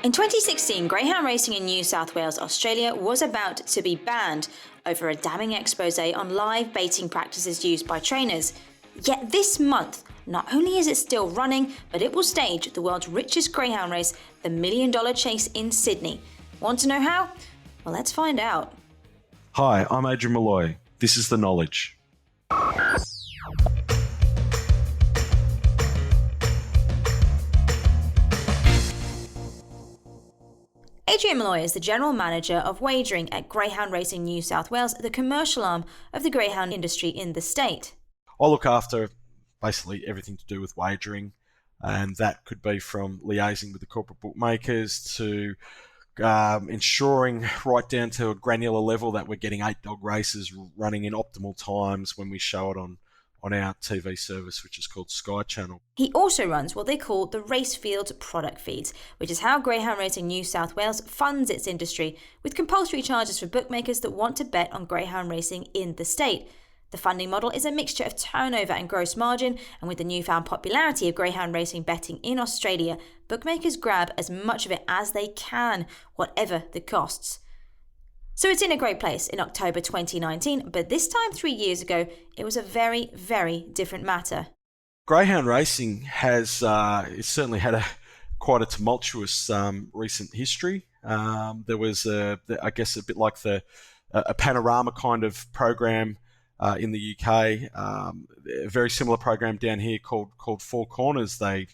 In 2016, greyhound racing in New South Wales, Australia was about to be banned over a damning expose on live baiting practices used by trainers. Yet this month, not only is it still running, but it will stage the world's richest greyhound race, the $1 Million Chase in Sydney. Want to know how? Well, let's find out. Hi, I'm Adrian Molloy. This is The Knowledge. Adrian Molloy is the General Manager of Wagering at Greyhound Racing New South Wales, the commercial arm of the greyhound industry in the state. I look after basically everything to do with wagering, and that could be from liaising with the corporate bookmakers to ensuring right down to a granular level that we're getting 8-dog races running in optimal times when we show it on our TV service, which is called Sky Channel. He also runs what they call the Racefield product feeds, which is how Greyhound Racing New South Wales funds its industry, with compulsory charges for bookmakers that want to bet on greyhound racing in the state. The funding model is a mixture of turnover and gross margin, and with the newfound popularity of greyhound racing betting in Australia, bookmakers grab as much of it as they can, whatever the costs. So it's in a great place in October 2019, but this time 3 years ago, it was a very, very different matter. Greyhound racing has it's certainly had quite a tumultuous recent history. There was, I guess, a bit like a panorama kind of program in the UK, a very similar program down here called Four Corners. They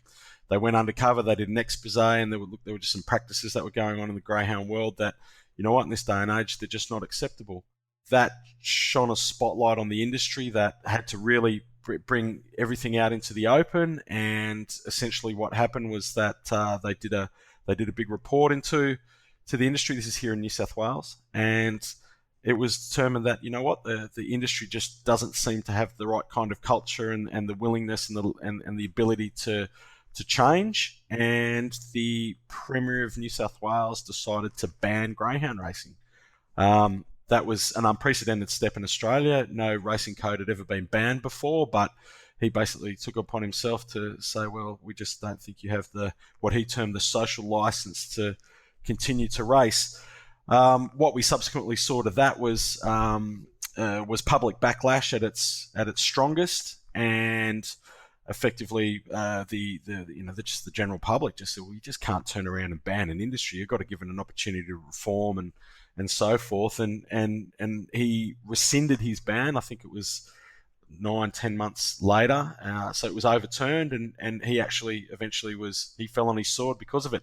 went undercover, they did an expose, and there were just some practices that were going on in the greyhound world that, you know what, in this day and age, they're just not acceptable. That shone a spotlight on the industry that had to really bring everything out into the open. And essentially, what happened was that they did a big report into the industry. This is here in New South Wales, and it was determined that, you know what, the industry just doesn't seem to have the right kind of culture and the willingness and the ability to change, and the Premier of New South Wales decided to ban greyhound racing. That was an unprecedented step in Australia. No racing code had ever been banned before, but he basically took upon himself to say, well, we just don't think you have what he termed the social license to continue to race. What we subsequently saw to that was public backlash at its strongest, and effectively the general public just said, well, you just can't turn around and ban an industry. You've got to give it an opportunity to reform and so forth. And he rescinded his ban. I think it was 9-10 months later. So it was overturned, and he actually eventually he fell on his sword because of it.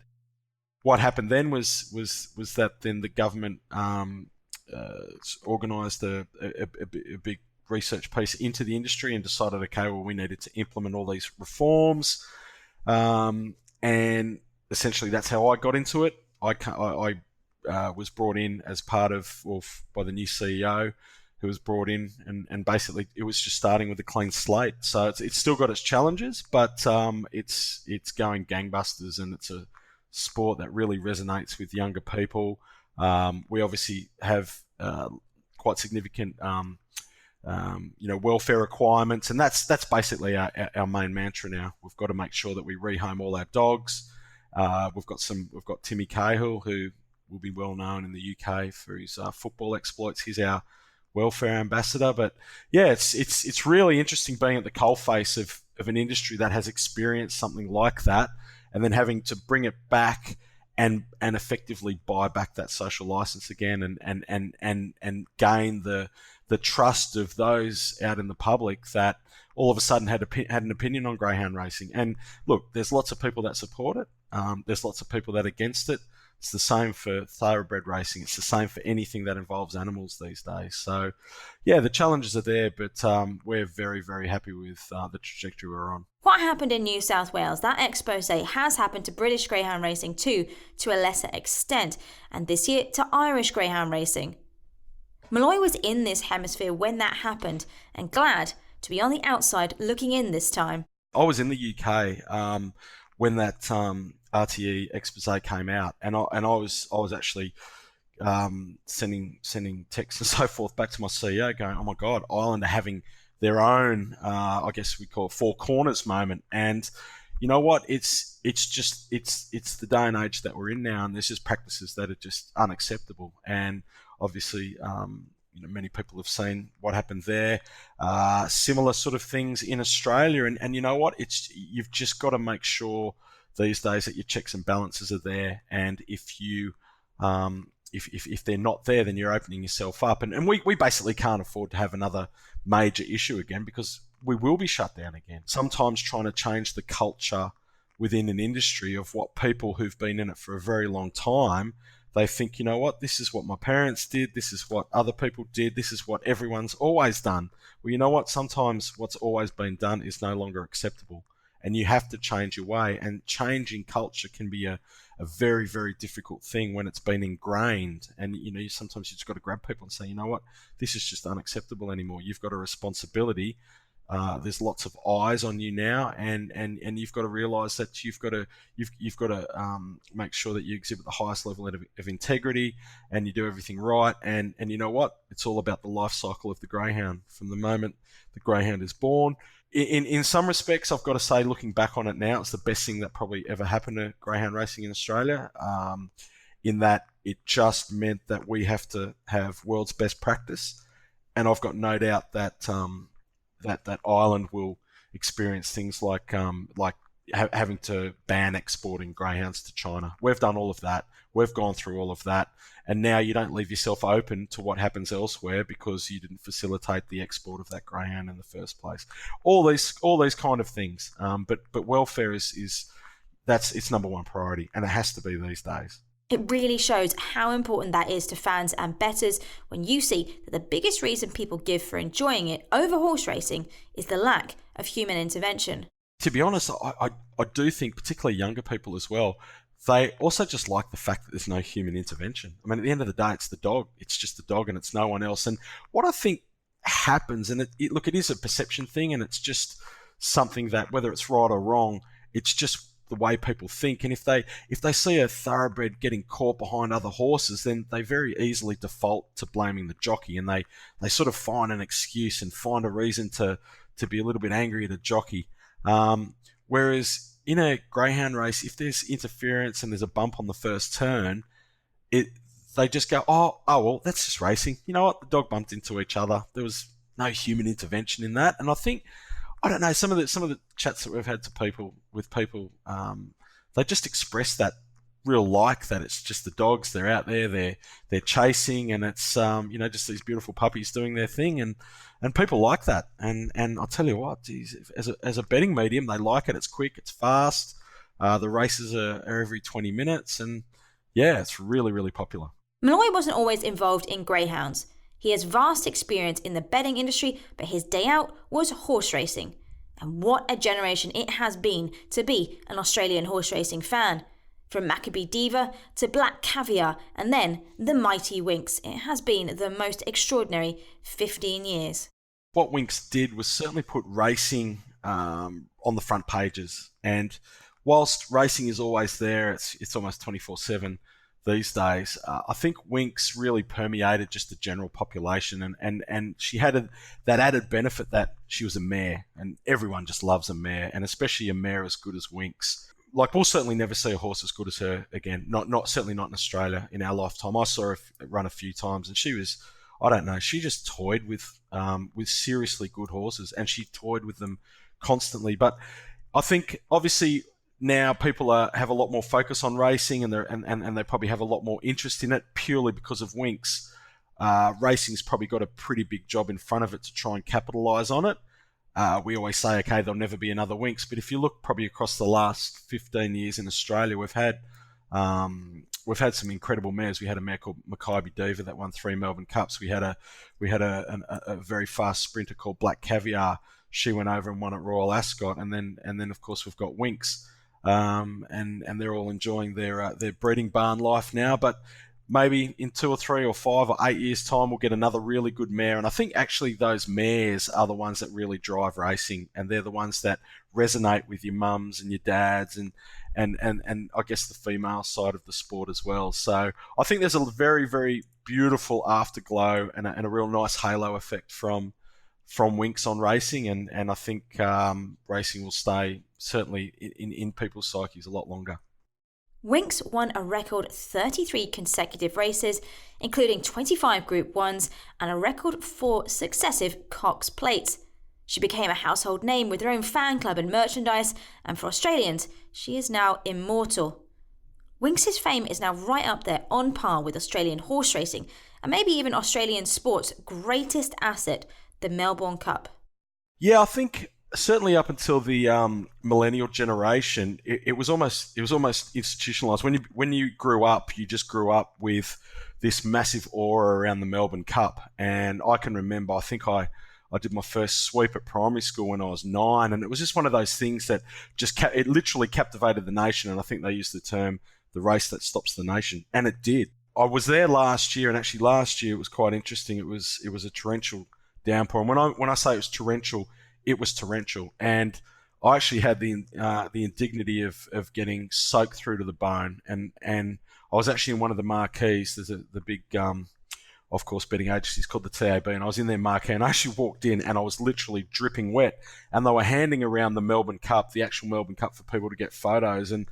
What happened then was that then the government organised a big research piece into the industry and decided, okay, well, we needed to implement all these reforms, and essentially that's how I got into it. I was brought in as part of, by the new CEO, who was brought in, and basically it was just starting with a clean slate. So it's still got its challenges, but it's going gangbusters, and it's a sport that really resonates with younger people. We obviously have quite significant welfare requirements, and that's basically our main mantra now. We've got to make sure that we rehome all our dogs. We've got Timmy Cahill, who will be well known in the UK for his football exploits. He's our welfare ambassador. But yeah, it's really interesting being at the coalface of an industry that has experienced something like that, and then having to bring it back and effectively buy back that social license again, and gain the trust of those out in the public that all of a sudden had an opinion on greyhound racing. And look, there's lots of people that support it. There's lots of people that are against it. It's the same for thoroughbred racing. It's the same for anything that involves animals these days. So, yeah, the challenges are there, but we're very, very happy with the trajectory we're on. What happened in New South Wales, that expose has happened to British greyhound racing too, to a lesser extent, and this year to Irish greyhound racing. Molloy was in this hemisphere when that happened, and glad to be on the outside looking in this time. I was in the UK when that RTE expose came out, and I was actually sending texts and so forth back to my CEO, going, "Oh my God, Ireland are having their own, I guess we call it Four Corners moment." And you know what, it's the day and age that we're in now, and there's just practices that are just unacceptable. And obviously, many people have seen what happened there. Similar sort of things in Australia, and you know what, you've just got to make sure these days that your checks and balances are there, and if you if they're not there, then you're opening yourself up. And we basically can't afford to have another major issue again, because we will be shut down again. Sometimes trying to change the culture within an industry of what people who've been in it for a very long time, they think, you know what, this is what my parents did, this is what other people did, this is what everyone's always done. Well, you know what, sometimes what's always been done is no longer acceptable, and you have to change your way. And changing culture can be a very, very difficult thing when it's been ingrained. And sometimes you just got to grab people and say, you know what, this is just unacceptable anymore. You've got a responsibility. There's lots of eyes on you now, and you've got to realise that you've got to make sure that you exhibit the highest level of integrity, and you do everything right. And you know what? It's all about the life cycle of the greyhound from the moment the greyhound is born. In some respects, I've got to say, looking back on it now, it's the best thing that probably ever happened to greyhound racing in Australia. In that it just meant that we have to have world's best practice, and I've got no doubt that that Ireland will experience things like having to ban exporting greyhounds to China. We've done all of that. We've gone through all of that. And now you don't leave yourself open to what happens elsewhere because you didn't facilitate the export of that greyhound in the first place. All these kind of things. But welfare is its number one priority, and it has to be these days. It really shows how important that is to fans and bettors when you see that the biggest reason people give for enjoying it over horse racing is the lack of human intervention. To be honest, I do think, particularly younger people as well, they also just like the fact that there's no human intervention. I mean, at the end of the day, it's the dog. It's just the dog and it's no one else. And what I think happens, and it is a perception thing, and it's just something that, whether it's right or wrong, it's just the way people think. And if they see a thoroughbred getting caught behind other horses, then they very easily default to blaming the jockey, and they sort of find an excuse and find a reason to be a little bit angry at a jockey. Whereas in a greyhound race, if there's interference and there's a bump on the first turn, they just go, oh well, that's just racing. You know what? The dog bumped into each other. There was no human intervention in that. And I think, I don't know, some of the chats that we've had with people, they just express that real that it's just the dogs. They're out there, they're chasing, and it's just these beautiful puppies doing their thing, and people like that. And I'll tell you what, geez, as a betting medium, they like it. It's quick, it's fast. The races are every 20 minutes, and yeah, it's really, really popular. Molloy wasn't always involved in greyhounds. He has vast experience in the betting industry, but his day out was horse racing. And what a generation it has been to be an Australian horse racing fan. From Maccabee Diva to Black Caviar and then the mighty Winx, it has been the most extraordinary 15 years. What Winx did was certainly put racing on the front pages. And whilst racing is always there, it's almost 24/7 these days. I think Winx really permeated just the general population, and she had that added benefit that she was a mare, and everyone just loves a mare, and especially a mare as good as Winx. Like, we'll certainly never see a horse as good as her again. Certainly not in Australia in our lifetime. I saw her run a few times, and she was, I don't know, she just toyed with seriously good horses, and she toyed with them constantly. But I think obviously now people have a lot more focus on racing, and they probably have a lot more interest in it purely because of Winx. Racing's probably got a pretty big job in front of it to try and capitalise on it. We always say, okay, there'll never be another Winx, but if you look probably across the last 15 years in Australia, we've had some incredible mares. We had a mare called Maccabee Diva that won 3 Melbourne Cups. We had a very fast sprinter called Black Caviar. She went over and won at Royal Ascot, and then of course we've got Winx, and they're all enjoying their breeding barn life now. But maybe in 2 or 3 or 5 or 8 years' time, we'll get another really good mare. And I think actually those mares are the ones that really drive racing, and they're the ones that resonate with your mums and your dads and I guess the female side of the sport as well. So I think there's a very, very beautiful afterglow and a real nice halo effect from from Winx on racing, and I think racing will stay certainly in people's psyches a lot longer. Winx won a record 33 consecutive races, including 25 Group 1s and a record 4 successive Cox Plates. She became a household name with her own fan club and merchandise, and for Australians, she is now immortal. Winx's fame is now right up there on par with Australian horse racing, and maybe even Australian sport's greatest asset, the Melbourne Cup. Yeah, I think certainly up until the millennial generation, it was almost institutionalized. When you grew up, you just grew up with this massive aura around the Melbourne Cup. And I can remember, I think I did my first sweep at primary school when I was 9, and it was just one of those things that it literally captivated the nation. And I think they used the term "the race that stops the nation," and it did. I was there last year, and actually last year it was quite interesting. It was a torrential downpour, and when I say it was torrential, it was torrential, and I actually had the indignity of getting soaked through to the bone, and I was actually in one of the marquees. There's the big, of course, betting agencies called the TAB, and I was in their marquee, and I actually walked in, and I was literally dripping wet, and they were handing around the Melbourne Cup, the actual Melbourne Cup, for people to get photos, and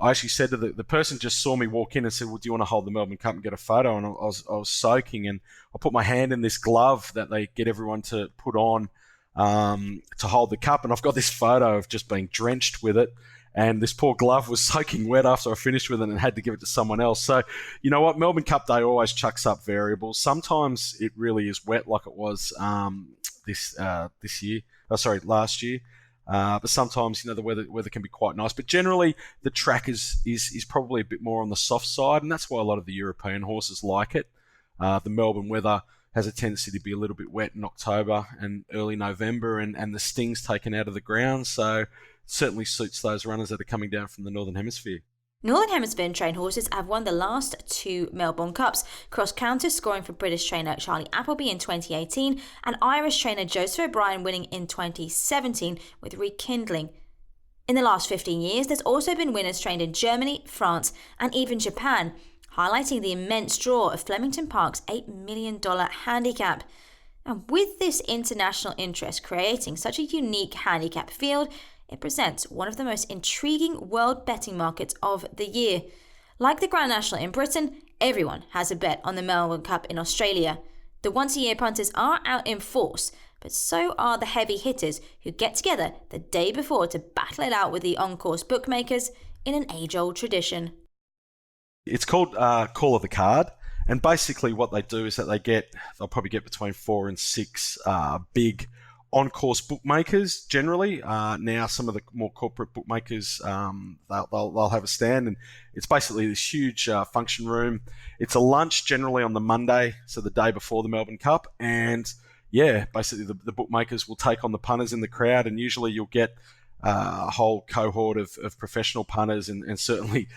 I actually said to the person just saw me walk in and said, "Well, do you want to hold the Melbourne Cup and get a photo?" And I was soaking, and I put my hand in this glove that they get everyone to put on to hold the cup, and I've got this photo of just being drenched with it, and this poor glove was soaking wet after I finished with it and had to give it to someone else. So, you know what, Melbourne Cup Day always chucks up variables. Sometimes it really is wet, like it was last year. But sometimes, the weather can be quite nice. But generally, the track is probably a bit more on the soft side, and that's why a lot of the European horses like it. The Melbourne weather has a tendency to be a little bit wet in October and early November, and the sting's taken out of the ground, so it certainly suits those runners that are coming down from the Northern Hemisphere. Northern Hemisphere trained horses have won the last 2 Melbourne Cups, cross-counter scoring for British trainer Charlie Appleby in 2018 and Irish trainer Joseph O'Brien winning in 2017 with Rekindling. In the last 15 years, there's also been winners trained in Germany, France and even Japan, highlighting the immense draw of Flemington Park's $8 million handicap. And with this international interest creating such a unique handicap field, it presents one of the most intriguing world betting markets of the year. Like the Grand National in Britain, everyone has a bet on the Melbourne Cup in Australia. The once-a-year punters are out in force, but so are the heavy hitters who get together the day before to battle it out with the on-course bookmakers in an age-old tradition. It's called Call of the Card, and basically what they do is that they'll probably get between 4 and 6 big on-course bookmakers generally. Now some of the more corporate bookmakers, they'll have a stand, and it's basically this huge function room. It's a lunch generally on the Monday, so the day before the Melbourne Cup, and yeah, basically the bookmakers will take on the punters in the crowd, and usually you'll get a whole cohort of professional punters and certainly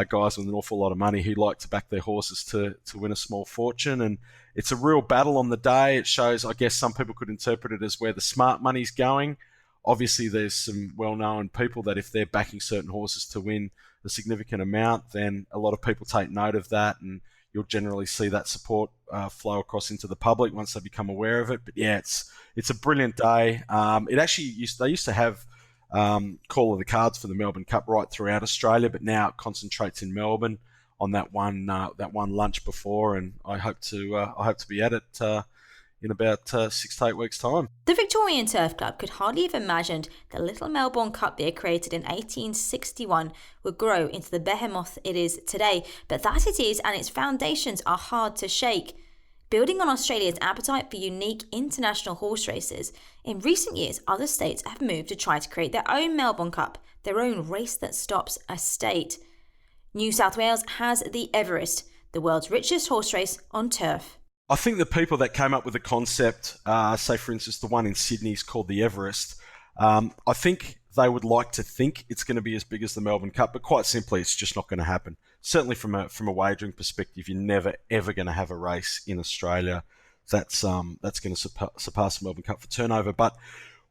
guys with an awful lot of money who like to back their horses to win a small fortune. And it's a real battle on the day. It shows, I guess some people could interpret it as where the smart money's going. Obviously, there's some well-known people that if they're backing certain horses to win a significant amount, then a lot of people take note of that, and you'll generally see that support flow across into the public once they become aware of it. But yeah, it's a brilliant day. They used to have Call of the Cards for the Melbourne Cup right throughout Australia, but now it concentrates in Melbourne on that one lunch before, and I hope to be at it in about 6 to 8 weeks' time. The Victorian Turf Club could hardly have imagined the little Melbourne Cup they created in 1861 would grow into the behemoth it is today, but that it is, and its foundations are hard to shake. Building on Australia's appetite for unique international horse races, in recent years other states have moved to try to create their own Melbourne Cup, their own race that stops a state. New South Wales has the Everest, the world's richest horse race on turf. I think the people that came up with the concept, say for instance the one in Sydney is called the Everest, I think they would like to think it's going to be as big as the Melbourne Cup, but quite simply it's just not going to happen. Certainly from a wagering perspective, you're never ever going to have a race in Australia that's going to surpass the Melbourne Cup for turnover. But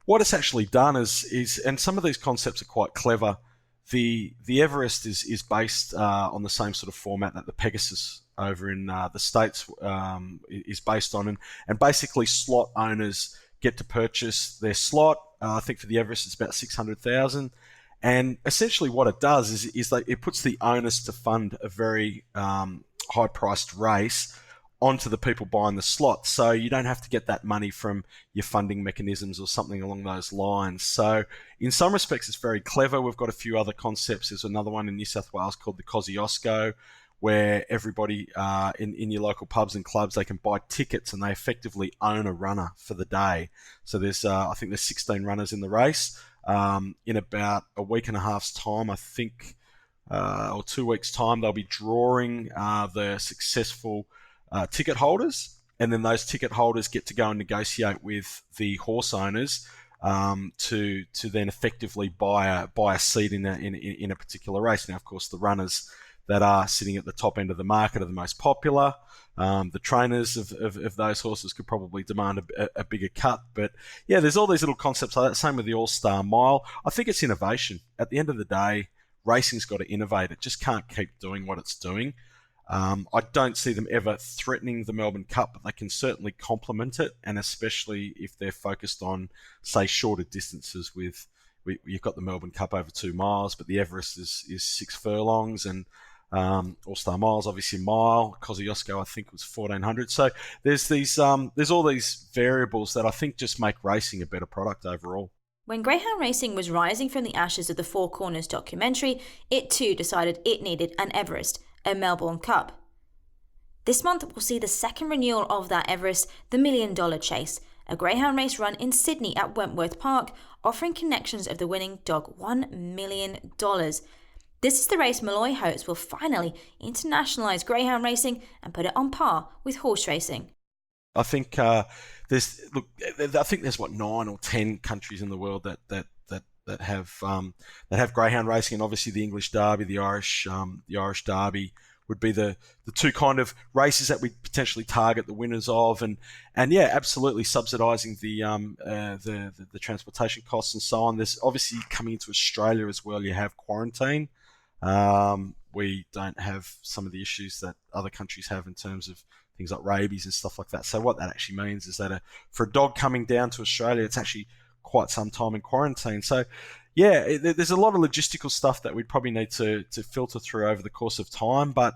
what it's actually done is and some of these concepts are quite clever. The Everest is based on the same sort of format that the Pegasus over in the States is based on, and basically slot owners get to purchase their slot. I think for the Everest it's about 600,000. And essentially what it does is that it puts the onus to fund a very high-priced race onto the people buying the slot. So you don't have to get that money from your funding mechanisms or something along those lines. So in some respects, it's very clever. We've got a few other concepts. There's another one in New South Wales called the Kosciuszko, where everybody in your local pubs and clubs, they can buy tickets and they effectively own a runner for the day. So there's, I think there's 16 runners in the race. In about a week and a half's time, I think, or 2 weeks' time, they'll be drawing the successful ticket holders, and then those ticket holders get to go and negotiate with the horse owners to then effectively buy a seat in a particular race. Now, of course, the runners that are sitting at the top end of the market are the most popular. The trainers of those horses could probably demand a bigger cut. But yeah, there's all these little concepts like that. Same with the All-Star Mile. I think it's innovation. At the end of the day, racing's got to innovate. It just can't keep doing what it's doing. I don't see them ever threatening the Melbourne Cup, but they can certainly complement it, and especially if they're focused on, say, shorter distances. You've got the Melbourne Cup over 2 miles, but the Everest is 6 furlongs, and All-Star Mile's obviously a mile. Kosciuszko, I think, was 1,400. So there's all these variables that I think just make racing a better product overall. When Greyhound racing was rising from the ashes of the Four Corners documentary, it too decided it needed an Everest, a Melbourne Cup. This month we'll see the second renewal of that Everest, the $1 Million Chase, a greyhound race run in Sydney at Wentworth Park, offering connections of the winning dog $1 million. This is the race Molloy hopes will finally internationalise greyhound racing and put it on par with horse racing. I think there's 9 or 10 countries in the world that have greyhound racing, and obviously the English Derby, the Irish Derby would be the two kind of races that we potentially target the winners of, and yeah, absolutely subsidising the transportation costs and so on. There's obviously, coming into Australia as well, you have quarantine. We don't have some of the issues that other countries have in terms of things like rabies and stuff like that. So what that actually means is that for a dog coming down to Australia, it's actually quite some time in quarantine. So yeah, there's a lot of logistical stuff that we'd probably need to filter through over the course of time, but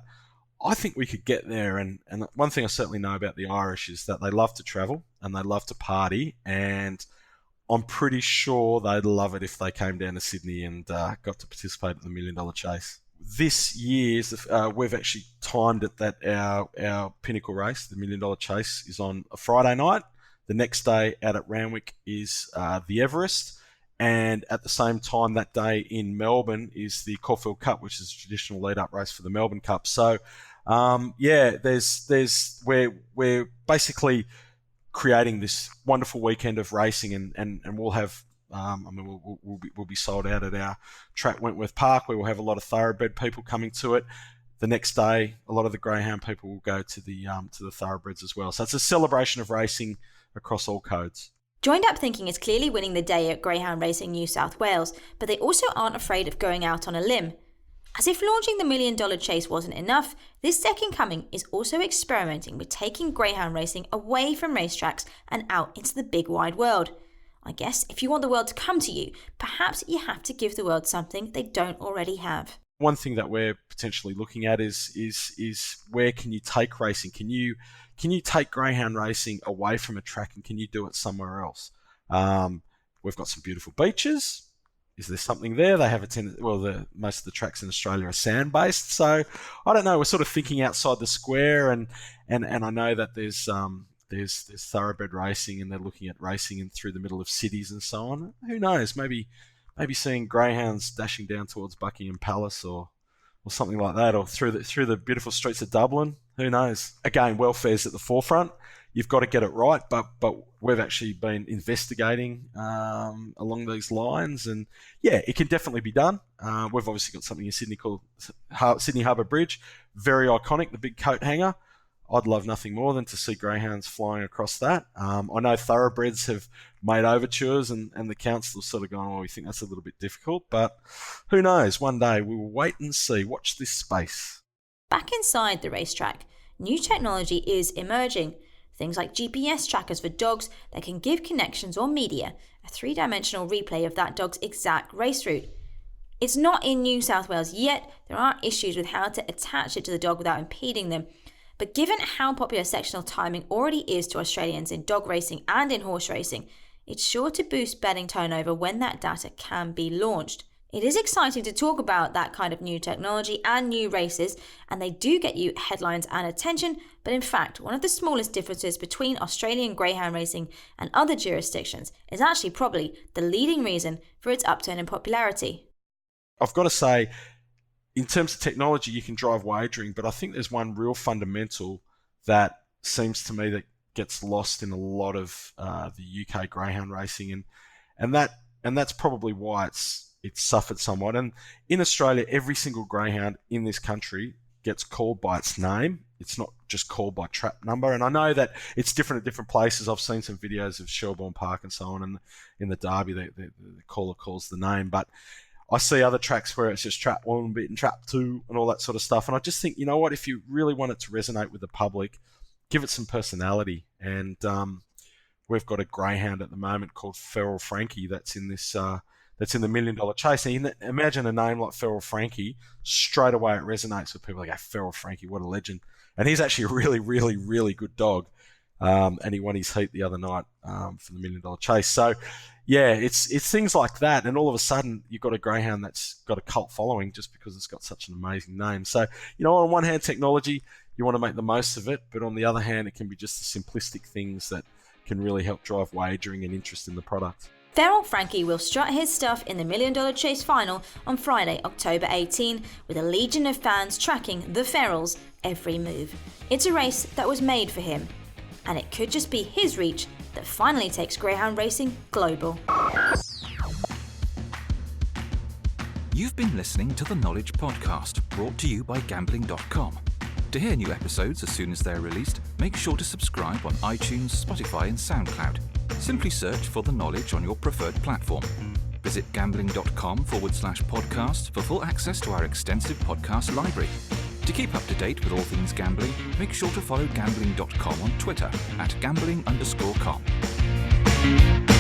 I think we could get there. And one thing I certainly know about the Irish is that they love to travel and they love to party, and I'm pretty sure they'd love it if they came down to Sydney and got to participate in the $1 Million Chase. This year's we've actually timed it that our pinnacle race, the $1 Million Chase, is on a Friday night. The next day out at Randwick is the Everest, and at the same time that day in Melbourne is the Caulfield Cup, which is a traditional lead-up race for the Melbourne Cup. So yeah, we're basically creating this wonderful weekend of racing, and we'll have we'll be sold out at our track Wentworth Park, where we'll have a lot of thoroughbred people coming to it. The next day, a lot of the greyhound people will go to the thoroughbreds as well. So it's a celebration of racing across all codes. Joined Up Thinking is clearly winning the day at Greyhound Racing New South Wales, but they also aren't afraid of going out on a limb. As if launching the $1 Million Chase wasn't enough, this second coming is also experimenting with taking greyhound racing away from racetracks and out into the big wide world. I guess if you want the world to come to you, perhaps you have to give the world something they don't already have. One thing that we're potentially looking at is where can you take racing? Can you take greyhound racing away from a track, and can you do it somewhere else? We've got some beautiful beaches. Is there something there? They have most of the tracks in Australia are sand based, so I don't know. We're sort of thinking outside the square, and I know that there's thoroughbred racing, and they're looking at racing in through the middle of cities and so on. Who knows? Maybe seeing greyhounds dashing down towards Buckingham Palace or something like that, or through the beautiful streets of Dublin. Who knows? Again, welfare's at the forefront. You've got to get it right, but we've actually been investigating along these lines, and yeah, it can definitely be done. We've obviously got something in Sydney called Sydney Harbour Bridge, very iconic, the big coat hanger. I'd love nothing more than to see greyhounds flying across that. I know thoroughbreds have made overtures, and the council's sort of gone, well, we think that's a little bit difficult, but who knows? One day we will wait and see. Watch this space. Back inside the racetrack, new technology is emerging. Things like GPS trackers for dogs that can give connections or media, a three-dimensional replay of that dog's exact race route. It's not in New South Wales yet. There are issues with how to attach it to the dog without impeding them. But given how popular sectional timing already is to Australians in dog racing and in horse racing, it's sure to boost betting turnover when that data can be launched. It is exciting to talk about that kind of new technology and new races, and they do get you headlines and attention, but in fact, one of the smallest differences between Australian greyhound racing and other jurisdictions is actually probably the leading reason for its upturn in popularity. I've got to say, in terms of technology, you can drive wagering, but I think there's one real fundamental that seems to me that gets lost in a lot of the UK greyhound racing, and that's probably why it's suffered somewhat. And in Australia, every single greyhound in this country gets called by its name. It's not just called by trap number. And I know that it's different at different places. I've seen some videos of Shelbourne Park and so on, and in the Derby, the caller calls the name. But I see other tracks where it's just trap 1 bit and trap 2 and all that sort of stuff. And I just think, you know what, if you really want it to resonate with the public, give it some personality. And we've got a greyhound at the moment called Feral Frankie that's in this that's in the $1 Million Chase. And imagine a name like Feral Frankie, straight away it resonates with people. Like, oh, Feral Frankie, what a legend. And he's actually a really, really, really good dog. And he won his heat the other night for the $1 Million Chase. So, yeah, it's things like that. And all of a sudden, you've got a greyhound that's got a cult following just because it's got such an amazing name. So, you know, on one hand, technology, you want to make the most of it. But on the other hand, it can be just the simplistic things that can really help drive wagering and interest in the product. Feral Frankie will strut his stuff in the $1 Million Chase final on Friday, October 18, with a legion of fans tracking the Ferals every move. It's a race that was made for him, and it could just be his reach that finally takes greyhound racing global. You've been listening to The Knowledge Podcast, brought to you by Gambling.com. To hear new episodes as soon as they're released, make sure to subscribe on iTunes, Spotify and SoundCloud. Simply search for The Knowledge on your preferred platform. Visit Gambling.com/podcast for full access to our extensive podcast library. To keep up to date with all things gambling, make sure to follow Gambling.com on Twitter @gambling_com.